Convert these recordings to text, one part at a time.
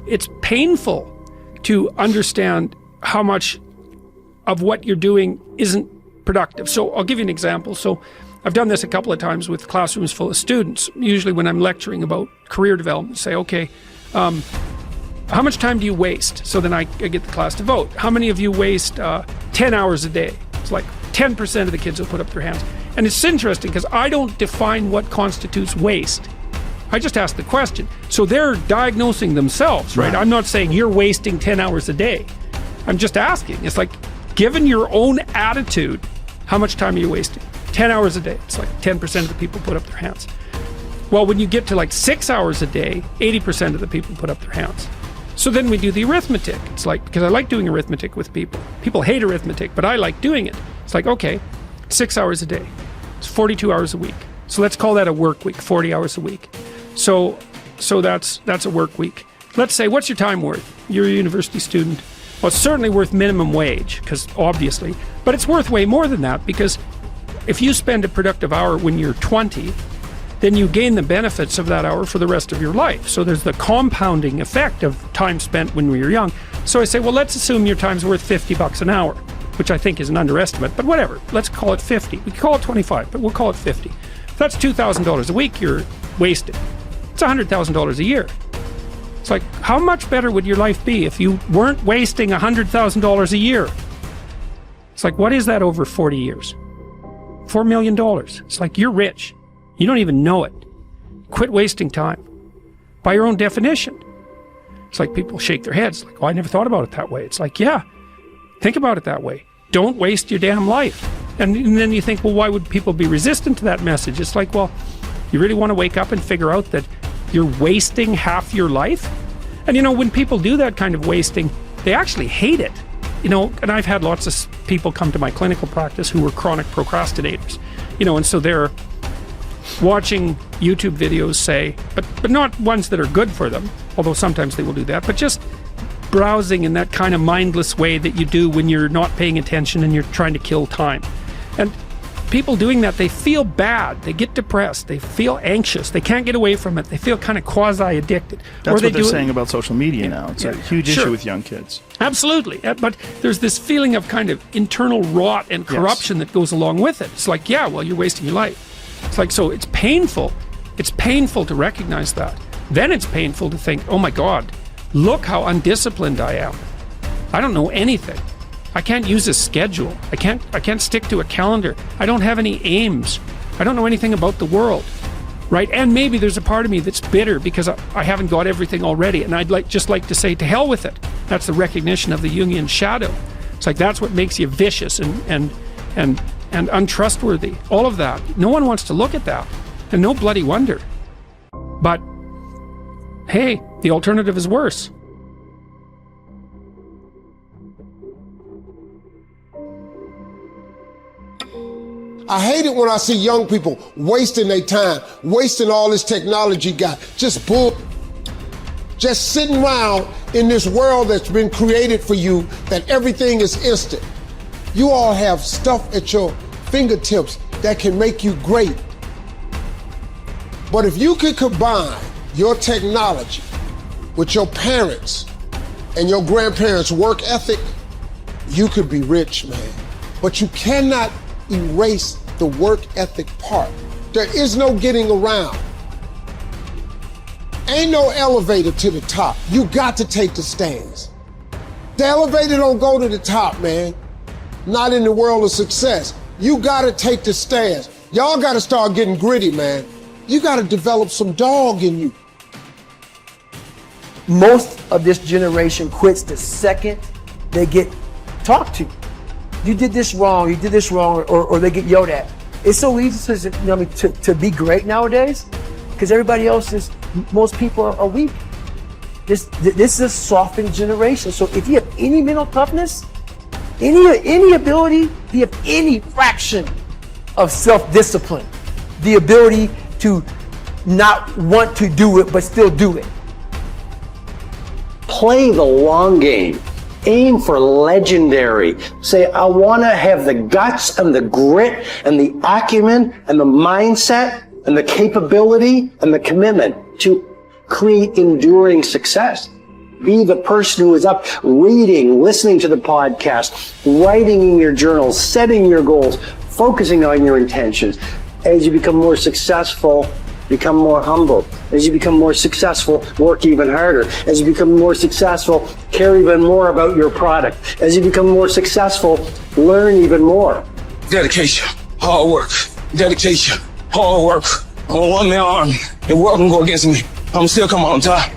it's painful to understand how much of what you're doing isn't productive. So I'll give you an example. So I've done this a couple of times with classrooms full of students. Usually when I'm lecturing about career development, say, okay, how much time do you waste? So then I get the class to vote. How many of you waste 10 hours a day? It's like 10% of the kids will put up their hands. And it's interesting because I don't define what constitutes waste. I just ask the question. So they're diagnosing themselves, right? I'm not saying you're wasting 10 hours a day. I'm just asking. It's like, given your own attitude, how much time are you wasting? 10 hours a day. It's like 10% of the people put up their hands. Well, when you get to like 6 hours a day, 80% of the people put up their hands. So then we do the arithmetic. It's like, because I like doing arithmetic with people. People hate arithmetic, but I like doing it. It's like, okay, 6 hours a day. It's 42 hours a week. So let's call that a work week, 40 hours a week. So that's a work week. Let's say, what's your time worth? You're a university student. Well, it's certainly worth minimum wage, because obviously, but it's worth way more than that, because if you spend a productive hour when you're 20, then you gain the benefits of that hour for the rest of your life. So there's the compounding effect of time spent when we were young. So I say, well, let's assume your time's worth $50 an hour, which I think is an underestimate, but whatever. Let's call it 50. We can call it 25, but we'll call it 50. If that's $2,000 a week you're wasting. It's $100,000 a year. It's like, how much better would your life be if you weren't wasting $100,000 a year? It's like, what is that over 40 years? $4 million. It's like, you're rich. You don't even know it. Quit wasting time. By your own definition. It's like people shake their heads, like, oh, I never thought about it that way. It's like, yeah, think about it that way. Don't waste your damn life. And then you think, well, why would people be resistant to that message? It's like, well, you really want to wake up and figure out that you're wasting half your life? And you know, when people do that kind of wasting, they actually hate it. You know, and I've had lots of people come to my clinical practice who were chronic procrastinators. You know, and so they're watching YouTube videos, say, but not ones that are good for them, although sometimes they will do that, but just browsing in that kind of mindless way that you do when you're not paying attention and you're trying to kill time. And people doing that, they feel bad, they get depressed, they feel anxious, they can't get away from it, they feel kind of quasi-addicted. That's what they're saying about social media now. It's a huge issue with young kids. Absolutely, but there's this feeling of kind of internal rot and corruption that goes along with it. It's like, yeah, well, you're wasting your life. It's like, so it's painful. It's painful to recognize that. Then it's painful to think, oh my God, look how undisciplined I am. I don't know anything. I can't use a schedule. I can't stick to a calendar. I don't have any aims. I don't know anything about the world, right? And maybe there's a part of me that's bitter because I haven't got everything already, and I'd just like to say, to hell with it. That's the recognition of the Jungian shadow. It's like, that's what makes you vicious and untrustworthy. All of that. No one wants to look at that, and no bloody wonder. But hey, the alternative is worse. I hate it when I see young people wasting their time, wasting all this technology got, just sitting around in this world that's been created for you, that everything is instant. You all have stuff at your fingertips that can make you great. But if you could combine your technology with your parents and your grandparents' work ethic, you could be rich, man. But you cannot erase the work ethic part. There is no getting around. Ain't no elevator to the top. You got to take the stairs. The elevator don't go to the top, man. Not in the world of success. You gotta take the stairs. Y'all gotta start getting gritty, man. You gotta develop some dog in you. Most of this generation quits the second they get talked to. You did this wrong, or they get yelled at. It's so easy to be great nowadays because everybody else is, most people are weak. This is a softened generation. So if you have any mental toughness, any ability, if you have any fraction of self-discipline, the ability to not want to do it but still do it. Play the long game. Aim for legendary. Say, I want to have the guts and the grit and the acumen and the mindset and the capability and the commitment to create enduring success. Be the person who is up reading, listening to the podcast, writing in your journal, setting your goals, focusing on your intentions. As you become more successful, become more humble. As you become more successful, work even harder. As you become more successful, care even more about your product. As you become more successful, learn even more. Dedication, hard work. Dedication, hard work. I'm a one-man army. The world can go against me. I'm still come on top.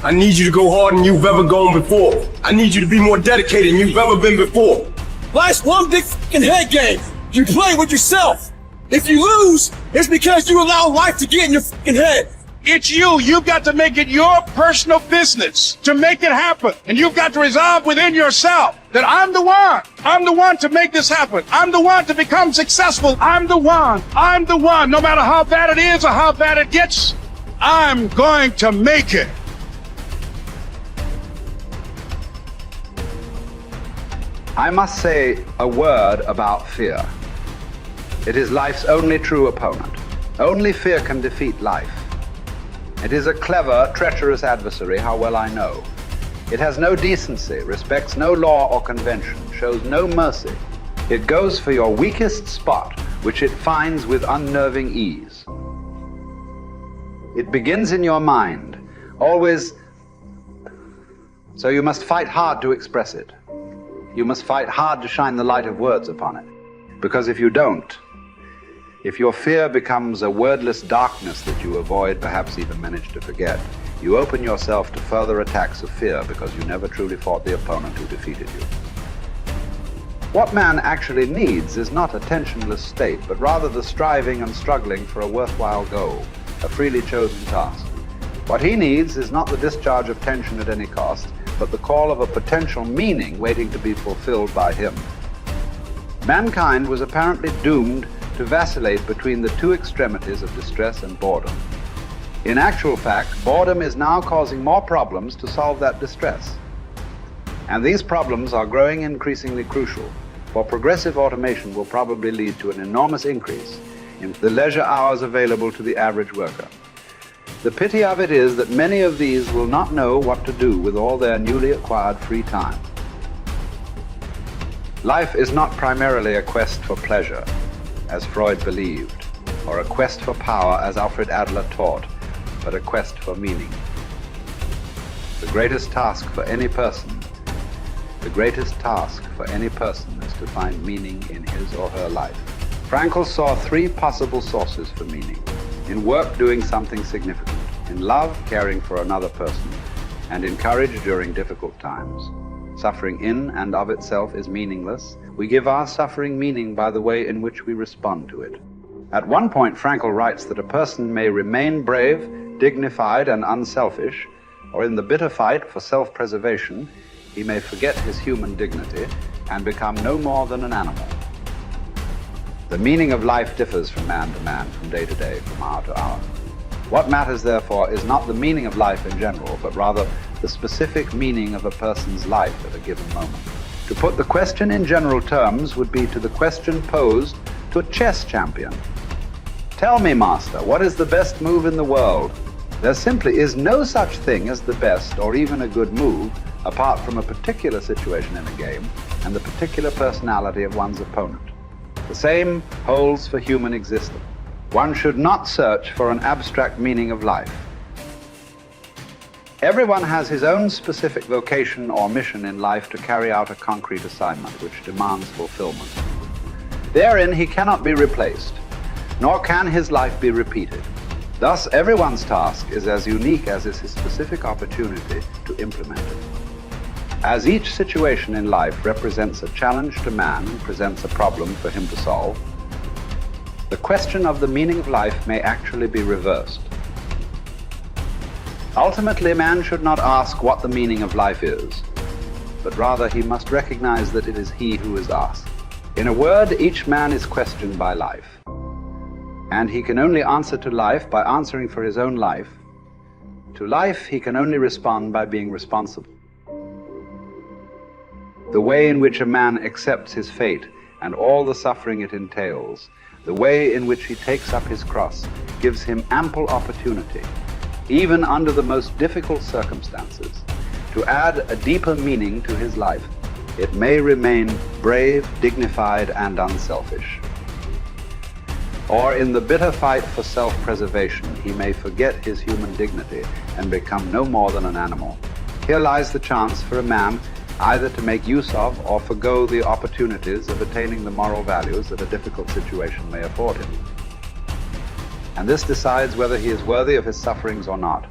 I need you to go harder than you've ever gone before. I need you to be more dedicated than you've ever been before. Life's one big fucking head game. You play with yourself. If you lose, it's because you allow life to get in your fucking head. It's you. You've got to make it your personal business to make it happen. And you've got to resolve within yourself that I'm the one. I'm the one to make this happen. I'm the one to become successful. I'm the one. I'm the one. No matter how bad it is or how bad it gets, I'm going to make it. I must say a word about fear. It is life's only true opponent. Only fear can defeat life. It is a clever, treacherous adversary, how well I know. It has no decency, respects no law or convention, shows no mercy. It goes for your weakest spot, which it finds with unnerving ease. It begins in your mind, always, so you must fight hard to express it. You must fight hard to shine the light of words upon it. Because if you don't, if your fear becomes a wordless darkness that you avoid, perhaps even manage to forget, you open yourself to further attacks of fear because you never truly fought the opponent who defeated you. What man actually needs is not a tensionless state, but rather the striving and struggling for a worthwhile goal, a freely chosen task. What he needs is not the discharge of tension at any cost, but the call of a potential meaning waiting to be fulfilled by him. Mankind was apparently doomed to vacillate between the two extremities of distress and boredom. In actual fact, boredom is now causing more problems to solve that distress. And these problems are growing increasingly crucial, for progressive automation will probably lead to an enormous increase in the leisure hours available to the average worker. The pity of it is that many of these will not know what to do with all their newly acquired free time. Life is not primarily a quest for pleasure, as Freud believed, or a quest for power, as Alfred Adler taught, but a quest for meaning. The greatest task for any person is to find meaning in his or her life. Frankl saw three possible sources for meaning: in work, doing something significant; in love, caring for another person; and in courage during difficult times. Suffering in and of itself is meaningless. We give our suffering meaning by the way in which we respond to it. At one point, Frankl writes that a person may remain brave, dignified, and unselfish, or in the bitter fight for self-preservation, he may forget his human dignity and become no more than an animal. The meaning of life differs from man to man, from day to day, from hour to hour. What matters, therefore, is not the meaning of life in general, but rather the specific meaning of a person's life at a given moment. To put the question in general terms would be to the question posed to a chess champion. Tell me, master, what is the best move in the world? There simply is no such thing as the best or even a good move apart from a particular situation in a game and the particular personality of one's opponent. The same holds for human existence. One should not search for an abstract meaning of life. Everyone has his own specific vocation or mission in life to carry out a concrete assignment which demands fulfillment. Therein he cannot be replaced, nor can his life be repeated. Thus, everyone's task is as unique as is his specific opportunity to implement it. As each situation in life represents a challenge to man and presents a problem for him to solve, the question of the meaning of life may actually be reversed. Ultimately, man should not ask what the meaning of life is, but rather he must recognize that it is he who is asked. In a word, each man is questioned by life, and he can only answer to life by answering for his own life. To life, he can only respond by being responsible. The way in which a man accepts his fate and all the suffering it entails, the way in which he takes up his cross, gives him ample opportunity, even under the most difficult circumstances, to add a deeper meaning to his life, it may remain brave, dignified, and unselfish. Or in the bitter fight for self-preservation, he may forget his human dignity and become no more than an animal. Here lies the chance for a man either to make use of or forgo the opportunities of attaining the moral values that a difficult situation may afford him. And this decides whether he is worthy of his sufferings or not.